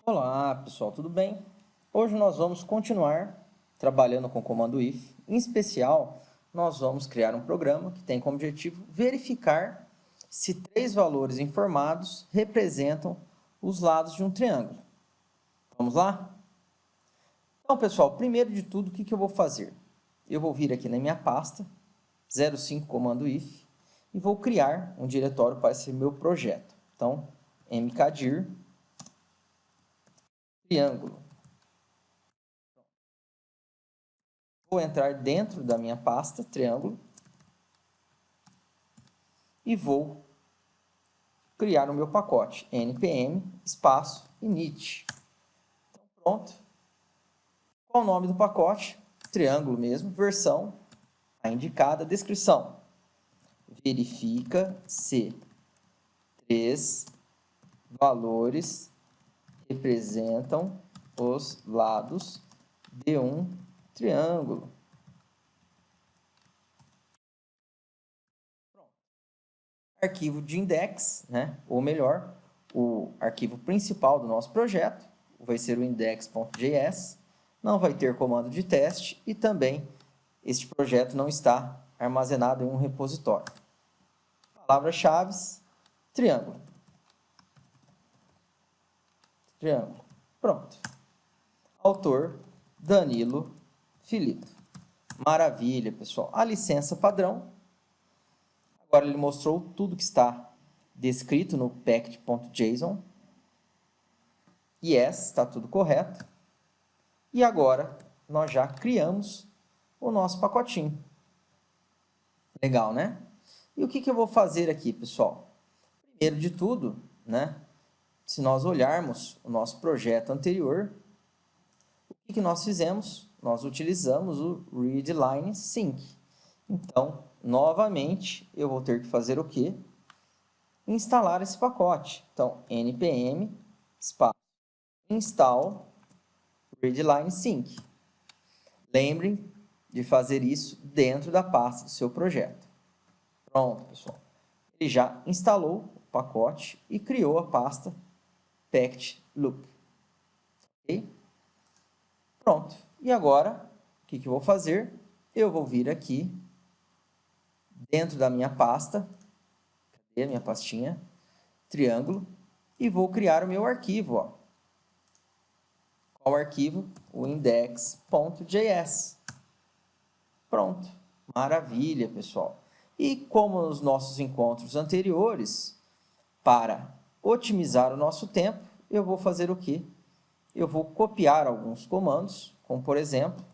Olá pessoal, tudo bem? Hoje nós vamos continuar trabalhando com o comando if. Em especial, nós vamos criar um programa que tem como objetivo verificar se três valores informados representam os lados de um triângulo. Vamos lá? Então pessoal, primeiro de tudo, o que eu vou fazer? Eu vou vir aqui na minha pasta 05 comando if e vou criar um diretório para esse meu projeto. Então, mkdir triângulo. Vou entrar dentro da minha pasta, triângulo, e vou criar o meu pacote, npm, espaço, init. Então, pronto. Qual o nome do pacote? Triângulo mesmo, versão, a indicada, descrição. Verifica se três valores representam os lados de um triângulo. Arquivo de index, né? Ou melhor, o arquivo principal do nosso projeto vai ser o index.js, não vai ter comando de teste e também este projeto não está armazenado em um repositório. Palavras-chave, triângulo. Triângulo. Pronto. Autor, Danilo Filito. Maravilha, pessoal. A licença padrão. Agora ele mostrou tudo que está descrito no packed.json. Yes, está tudo correto. E agora nós já criamos o nosso pacotinho. Legal, né? E o que eu vou fazer aqui, pessoal? Primeiro de tudo, né? Se nós olharmos o nosso projeto anterior, o que nós fizemos? Nós utilizamos o readline sync. Então, novamente, eu vou ter que fazer o quê? Instalar esse pacote. Então, npm espaço install readline sync. Lembrem de fazer isso dentro da pasta do seu projeto. Pronto, pessoal. Ele já instalou o pacote e criou a pasta packed loop. Ok? Pronto. E agora, o que eu vou fazer? Eu vou vir aqui dentro da minha pasta, cadê a minha pastinha? Triângulo, e vou criar o meu arquivo. Ó. Qual arquivo? O index.js. Pronto. Maravilha, pessoal. E como nos nossos encontros anteriores, para otimizar o nosso tempo, eu vou fazer o quê? Eu vou copiar alguns comandos, como por exemplo,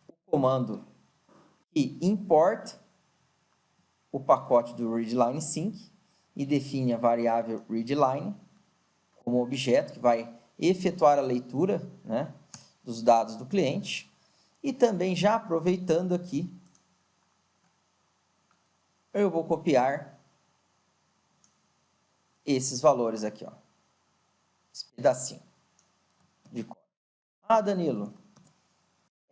o comando que importa o pacote do readline sync e define a variável readline como objeto que vai efetuar a leitura, né, dos dados do cliente. E também já aproveitando aqui, eu vou copiar esses valores aqui, ó, esse pedacinho de código. Ah, Danilo,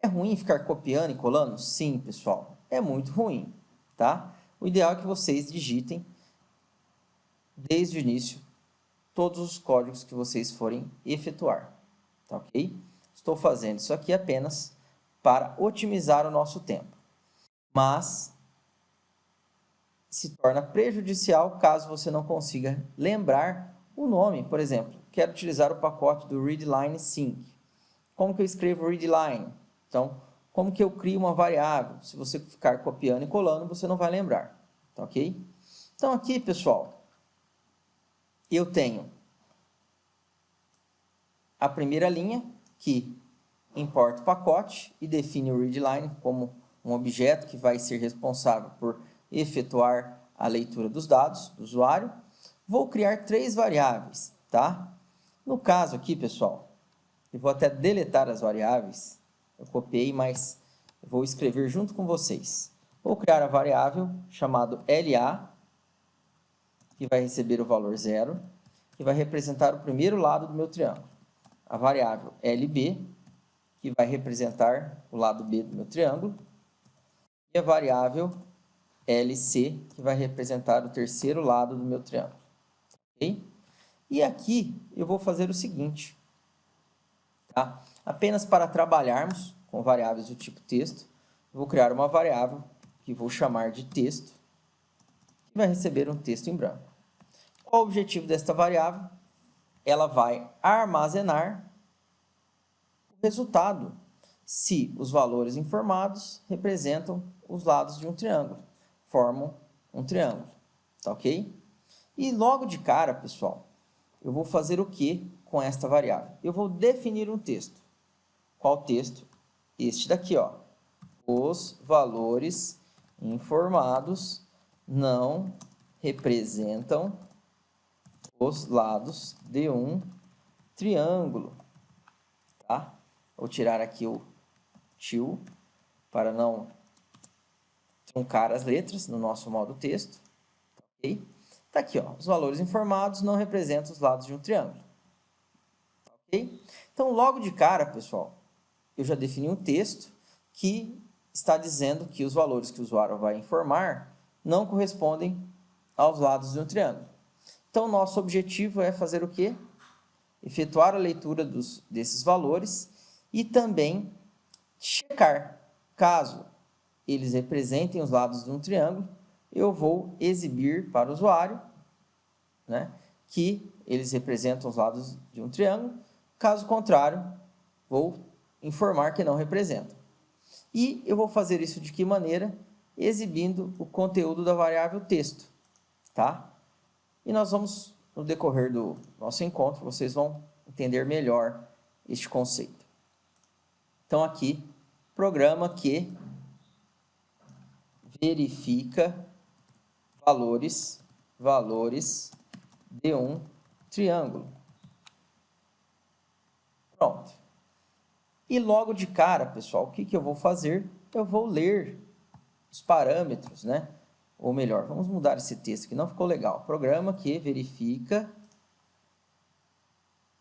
é ruim ficar copiando e colando? Sim, pessoal, é muito ruim, tá? O ideal é que vocês digitem desde o início todos os códigos que vocês forem efetuar, tá ok? Estou fazendo isso aqui apenas para otimizar o nosso tempo, mas se torna prejudicial caso você não consiga lembrar o nome. Por exemplo, quero utilizar o pacote do readline sync. Como que eu escrevo readline? Então, como que eu crio uma variável? Se você ficar copiando e colando, você não vai lembrar, tá ok? Então, aqui, pessoal, eu tenho a primeira linha, que importa o pacote e define o readline como um objeto que vai ser responsável por efetuar a leitura dos dados do usuário. Vou criar três variáveis, tá? No caso aqui, pessoal, eu vou até deletar as variáveis. Eu copiei, mas vou escrever junto com vocês. Vou criar a variável chamada LA, que vai receber o valor 0, que vai representar o primeiro lado do meu triângulo. A variável LB, que vai representar o lado B do meu triângulo. E a variável LC, que vai representar o terceiro lado do meu triângulo. Okay? E aqui eu vou fazer o seguinte, tá? Apenas para trabalharmos com variáveis do tipo texto, eu vou criar uma variável que vou chamar de texto, que vai receber um texto em branco. Qual o objetivo desta variável? Ela vai armazenar o resultado se os valores informados representam os lados de um triângulo, formam um triângulo, tá ok? E logo de cara, pessoal, eu vou fazer o que com esta variável? Eu vou definir um texto. Qual texto? Este daqui, ó. Os valores informados não representam os lados de um triângulo, tá? Vou tirar aqui o til para não truncar as letras no nosso modo texto, ok? Tá aqui, ó. Os valores informados não representam os lados de um triângulo, ok? Então, logo de cara, pessoal, eu já defini um texto que está dizendo que os valores que o usuário vai informar não correspondem aos lados de um triângulo. Então, nosso objetivo é fazer o quê? Efetuar a leitura desses valores e também checar. Caso eles representem os lados de um triângulo, eu vou exibir para o usuário, né, que eles representam os lados de um triângulo. Caso contrário, vou informar que não representam. E eu vou fazer isso de que maneira? Exibindo o conteúdo da variável texto, tá? E nós vamos, no decorrer do nosso encontro, vocês vão entender melhor este conceito. Então, aqui, programa que verifica valores de um triângulo. Pronto. E logo de cara, pessoal, o que eu vou fazer? Eu vou ler os parâmetros, né? Ou melhor, vamos mudar esse texto que não ficou legal. Programa que verifica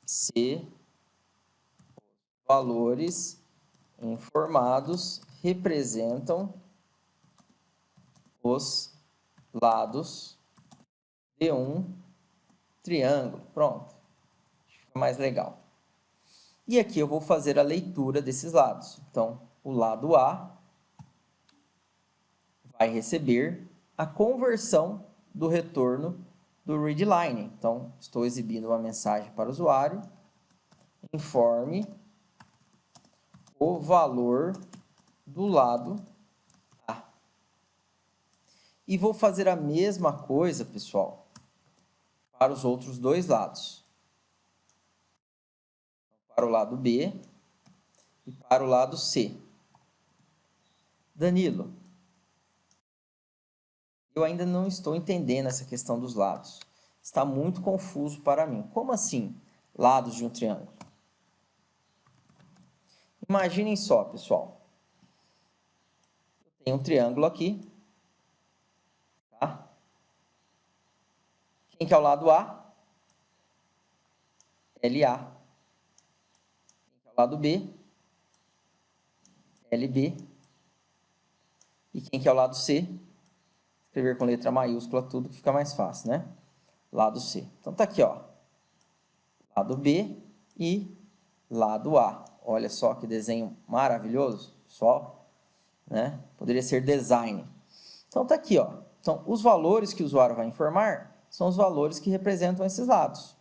se os valores informados representam os lados de um triângulo. Pronto. Fica mais legal. E aqui eu vou fazer a leitura desses lados. Então, o lado A vai receber a conversão do retorno do readline. Então, estou exibindo uma mensagem para o usuário. Informe o valor do lado A. E vou fazer a mesma coisa, pessoal, para os outros dois lados. Para o lado B e para o lado C. Danilo, eu ainda não estou entendendo essa questão dos lados. Está muito confuso para mim. Como assim, lados de um triângulo? Imaginem só, pessoal. Eu tenho um triângulo aqui. Tá? Quem que é o lado A? LA. Quem que é o lado B? LB. E quem que é o lado C? Escrever com letra maiúscula tudo que fica mais fácil, né? Lado C. Então tá aqui, ó. Lado B e lado A. Olha só que desenho maravilhoso, pessoal, né? Poderia ser design. Então tá aqui, ó. Então, os valores que o usuário vai informar são os valores que representam esses lados,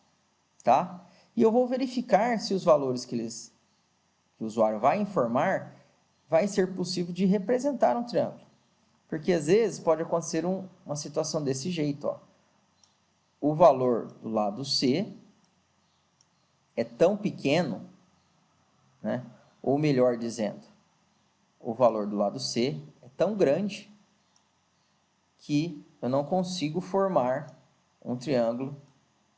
tá? E eu vou verificar se os valores que o usuário vai informar vai ser possível de representar um triângulo. Porque às vezes pode acontecer uma situação desse jeito, ó. O valor do lado C é tão pequeno, né? Ou melhor dizendo, o valor do lado C é tão grande que eu não consigo formar um triângulo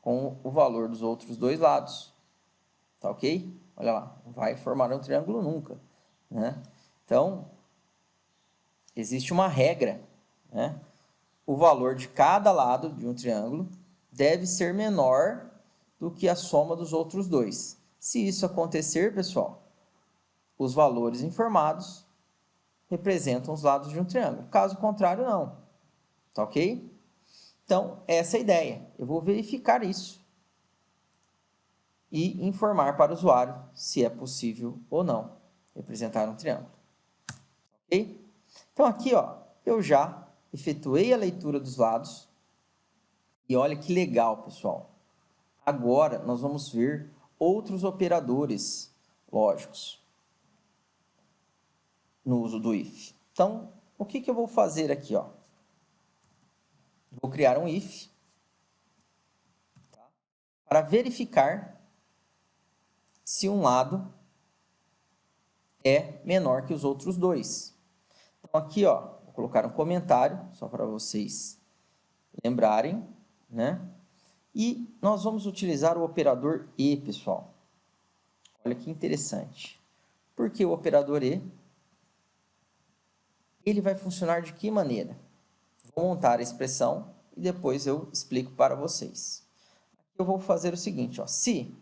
com o valor dos outros dois lados. Tá ok? Olha lá, não vai formar um triângulo nunca, né? Então, existe uma regra, né? O valor de cada lado de um triângulo deve ser menor do que a soma dos outros dois. Se isso acontecer, pessoal, os valores informados representam os lados de um triângulo. Caso contrário, não. Tá ok? Então, essa é a ideia. Eu vou verificar isso. e informar para o usuário se é possível ou não representar um triângulo. Ok? Então, aqui, ó, eu já efetuei a leitura dos lados. E olha que legal, pessoal. Agora, nós vamos ver outros operadores lógicos no uso do if. Então, o que eu vou fazer aqui, ó? Vou criar um if, tá? Para verificar se um lado é menor que os outros dois. Então, aqui, ó, vou colocar um comentário, só para vocês lembrarem, né? E nós vamos utilizar o operador e, pessoal. Olha que interessante. Porque o operador e, ele vai funcionar de que maneira? Vou montar a expressão e depois eu explico para vocês. Eu vou fazer o seguinte, ó, se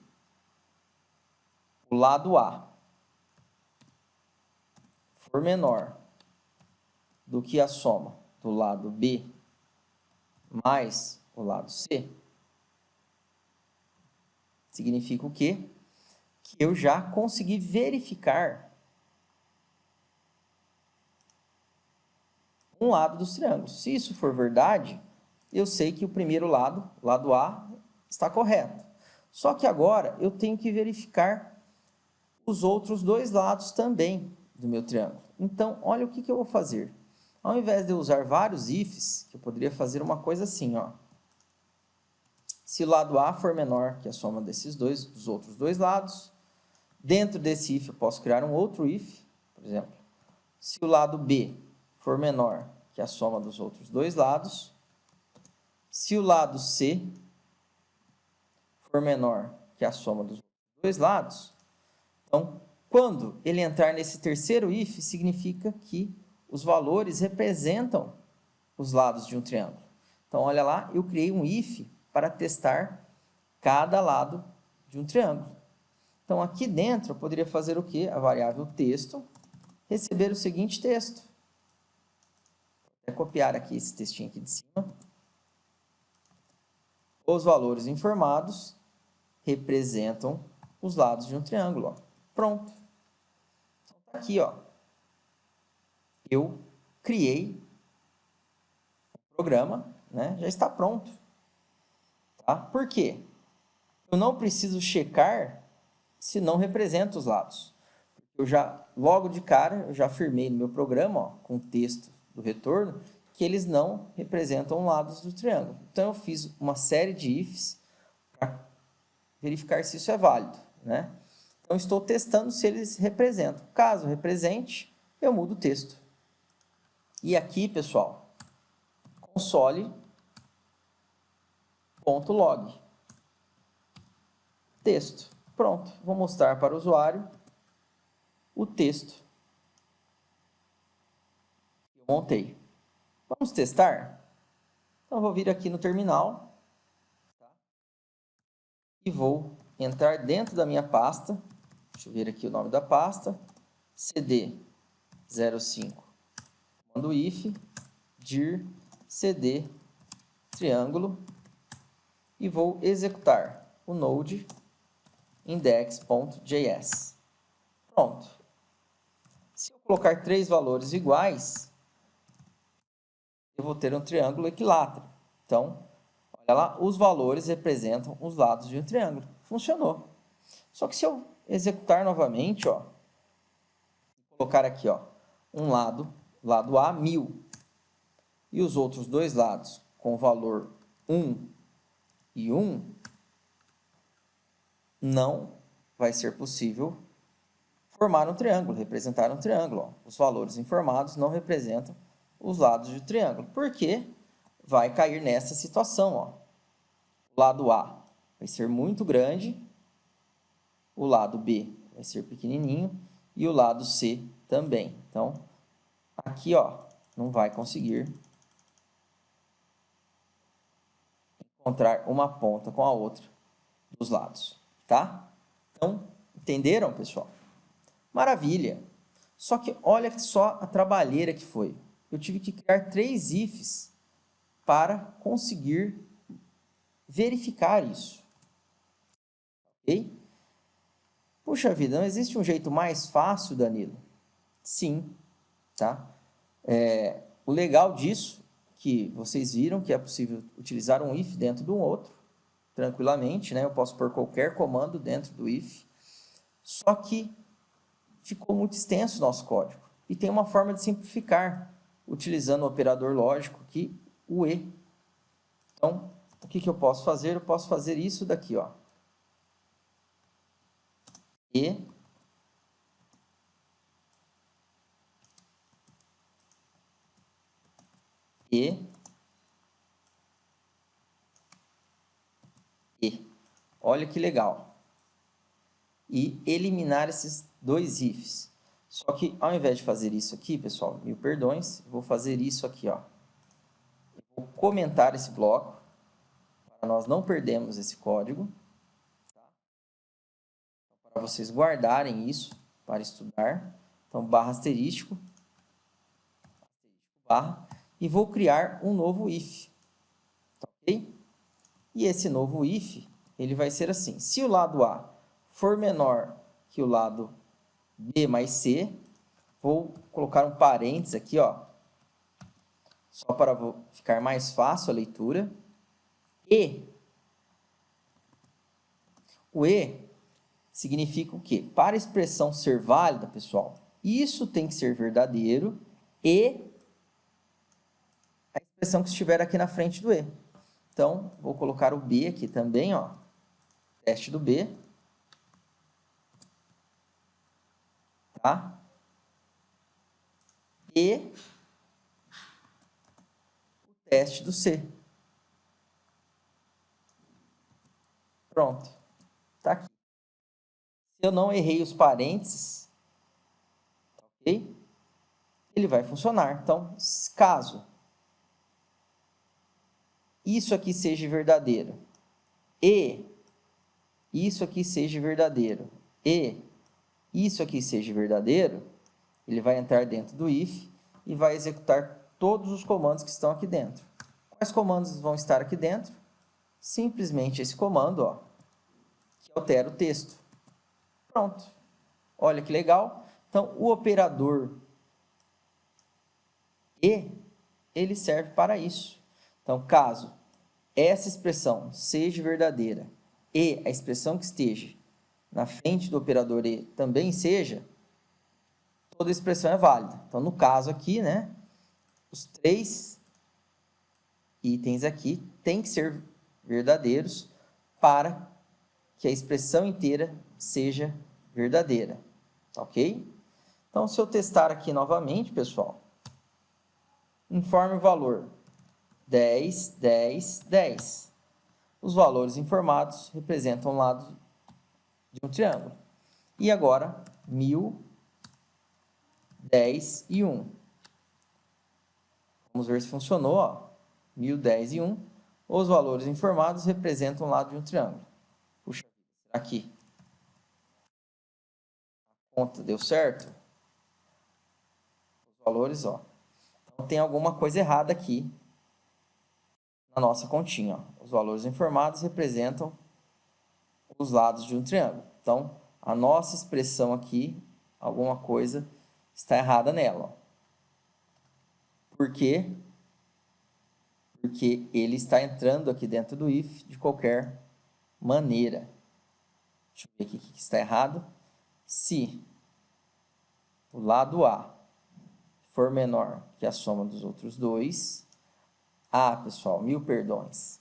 o lado A for menor do que a soma do lado B mais o lado C, significa o quê? Que eu já consegui verificar um lado dos triângulos. Se isso for verdade, eu sei que o primeiro lado, lado A, está correto. Só que agora eu tenho que verificar os outros dois lados também do meu triângulo. Então, olha o que eu vou fazer. Ao invés de eu usar vários ifs, eu poderia fazer uma coisa assim, ó. Se o lado A for menor que a soma desses dois, dos outros dois lados, dentro desse if eu posso criar um outro if, por exemplo. Se o lado B for menor que a soma dos outros dois lados, se o lado C for menor que a soma dos dois lados, então, quando ele entrar nesse terceiro if, significa que os valores representam os lados de um triângulo. Então, olha lá, eu criei um if para testar cada lado de um triângulo. Então, aqui dentro, eu poderia fazer o quê? A variável texto, receber o seguinte texto. Vou copiar aqui esse textinho aqui de cima. Os valores informados representam os lados de um triângulo. Ó. Pronto. Então, tá aqui, ó. Eu criei o programa, né? Já está pronto. Tá? Por quê? Eu não preciso checar se não representa os lados. Eu já, logo de cara, eu já afirmei no meu programa, ó, com o texto do retorno, que eles não representam lados do triângulo. Então, eu fiz uma série de ifs para verificar se isso é válido, né? Então, estou testando se eles representam. Caso represente, eu mudo o texto. E aqui, pessoal, console.log. Texto. Pronto. Vou mostrar para o usuário o texto que eu montei. Vamos testar? Então, eu vou vir aqui no terminal, tá? E vou entrar dentro da minha pasta. Deixa eu ver aqui o nome da pasta. cd 05, comando if, dir cd triângulo e vou executar o node index.js. Pronto. Se eu colocar 3 valores iguais, eu vou ter um triângulo equilátero. Então, olha lá, os valores representam os lados de um triângulo. Funcionou. Só que se eu executar novamente, ó, colocar aqui, ó, um lado, lado A, 1000, e os outros dois lados com o valor 1 e 1, não vai ser possível formar um triângulo, representar um triângulo. Ó. Os valores informados não representam os lados do triângulo. Por quê? Vai cair nessa situação. Ó. O lado A vai ser muito grande, o lado B vai ser pequenininho e o lado C também. Então, aqui, ó, não vai conseguir encontrar uma ponta com a outra dos lados, tá? Então, entenderam, pessoal? Maravilha! Só que olha só a trabalheira que foi. Eu tive que criar 3 ifs para conseguir verificar isso. Ok? Puxa vida, não existe um jeito mais fácil, Danilo? Sim, tá? O legal disso, que vocês viram que é possível utilizar um if dentro de um outro, tranquilamente, né? Eu posso pôr qualquer comando dentro do if, só que ficou muito extenso o nosso código. E tem uma forma de simplificar, utilizando o operador lógico aqui, o e. Então, o que eu posso fazer? Eu posso fazer isso daqui, ó. E olha que legal. E eliminar esses dois ifs. Só que ao invés de fazer isso aqui, pessoal, mil perdões, vou fazer isso aqui, ó. Vou comentar esse bloco, para nós não perdermos esse código, tá? Para vocês guardarem isso para estudar. Então, barra asterístico, barra, e vou criar um novo if, tá, ok? E esse novo if, ele vai ser assim: se o lado A for menor que o lado B mais C, vou colocar um parênteses aqui, ó, só para ficar mais fácil a leitura. E o E significa o quê? Para a expressão ser válida, pessoal, isso tem que ser verdadeiro e a expressão que estiver aqui na frente do E. Então, vou colocar o B aqui também, ó, teste do B, tá? E o teste do C. Pronto, tá aqui. Se eu não errei os parênteses, ok? Ele vai funcionar. Então, caso isso aqui seja verdadeiro e isso aqui seja verdadeiro e isso aqui seja verdadeiro, ele vai entrar dentro do if e vai executar todos os comandos que estão aqui dentro. Quais comandos vão estar aqui dentro? Simplesmente esse comando, ó, que altera o texto. Pronto. Olha que legal. Então, o operador e, ele serve para isso. Então, caso essa expressão seja verdadeira e a expressão que esteja na frente do operador e também seja, toda expressão é válida. Então, no caso aqui, né, os três itens aqui têm que ser verdadeiros para que a expressão inteira seja verdadeira, ok? Então, se eu testar aqui novamente, pessoal, informe o valor 10, 10, 10. Os valores informados representam o lado de um triângulo. E agora, 1000, 10 e 1. Vamos ver se funcionou, ó. 1000, 10 e 1. Os valores informados representam o lado de um triângulo. Puxa, será que a conta deu certo? Os valores, ó. Então, tem alguma coisa errada aqui na nossa continha, ó. Os valores informados representam os lados de um triângulo. Então, a nossa expressão aqui, alguma coisa está errada nela, ó. Por quê? Porque ele está entrando aqui dentro do if de qualquer maneira. Deixa eu ver aqui o que está errado. Se o lado A for menor que a soma dos outros dois... Ah, pessoal, mil perdões.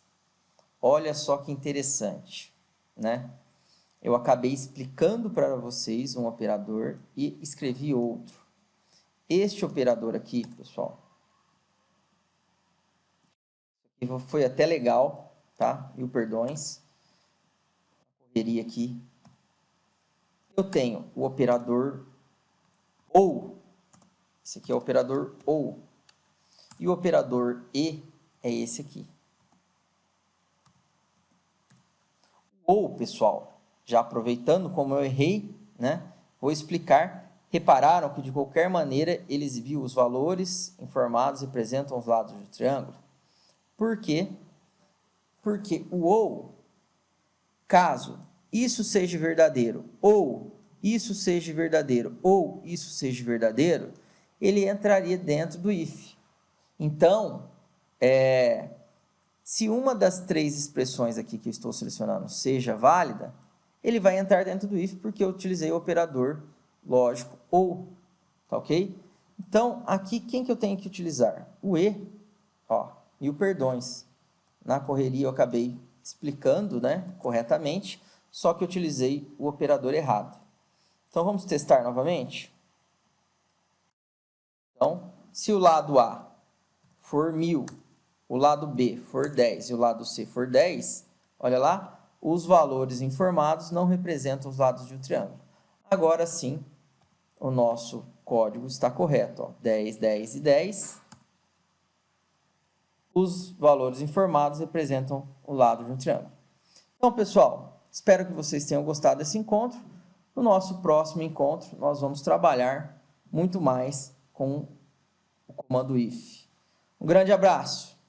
Olha só que interessante, né? Eu acabei explicando para vocês um operador e escrevi outro. Este operador aqui, pessoal, foi até legal, tá? Mil perdões. Correria aqui. Eu tenho o operador OU. Esse aqui é o operador OU. E o operador E é esse aqui. O OU, pessoal, já aproveitando como eu errei, né? Vou explicar. Repararam que de qualquer maneira eles viam os valores informados representam os lados do triângulo? Por quê? Porque o OU, caso isso seja verdadeiro ou isso seja verdadeiro ou isso seja verdadeiro, ele entraria dentro do if. Então, se uma das três expressões aqui que eu estou selecionando seja válida, ele vai entrar dentro do if porque eu utilizei o operador lógico ou, tá ok? Então, aqui, quem que eu tenho que utilizar? O e, ó, e o perdões. Na correria eu acabei explicando, né, corretamente, só que eu utilizei o operador errado. Então, vamos testar novamente? Então, se o lado A for 1000, o lado B for 10 e o lado C for 10, olha lá, os valores informados não representam os lados de um triângulo. Agora sim, o nosso código está correto, ó, 10, 10 e 10. Os valores informados representam o lado de um triângulo. Então, pessoal, espero que vocês tenham gostado desse encontro. No nosso próximo encontro, nós vamos trabalhar muito mais com o comando if. Um grande abraço!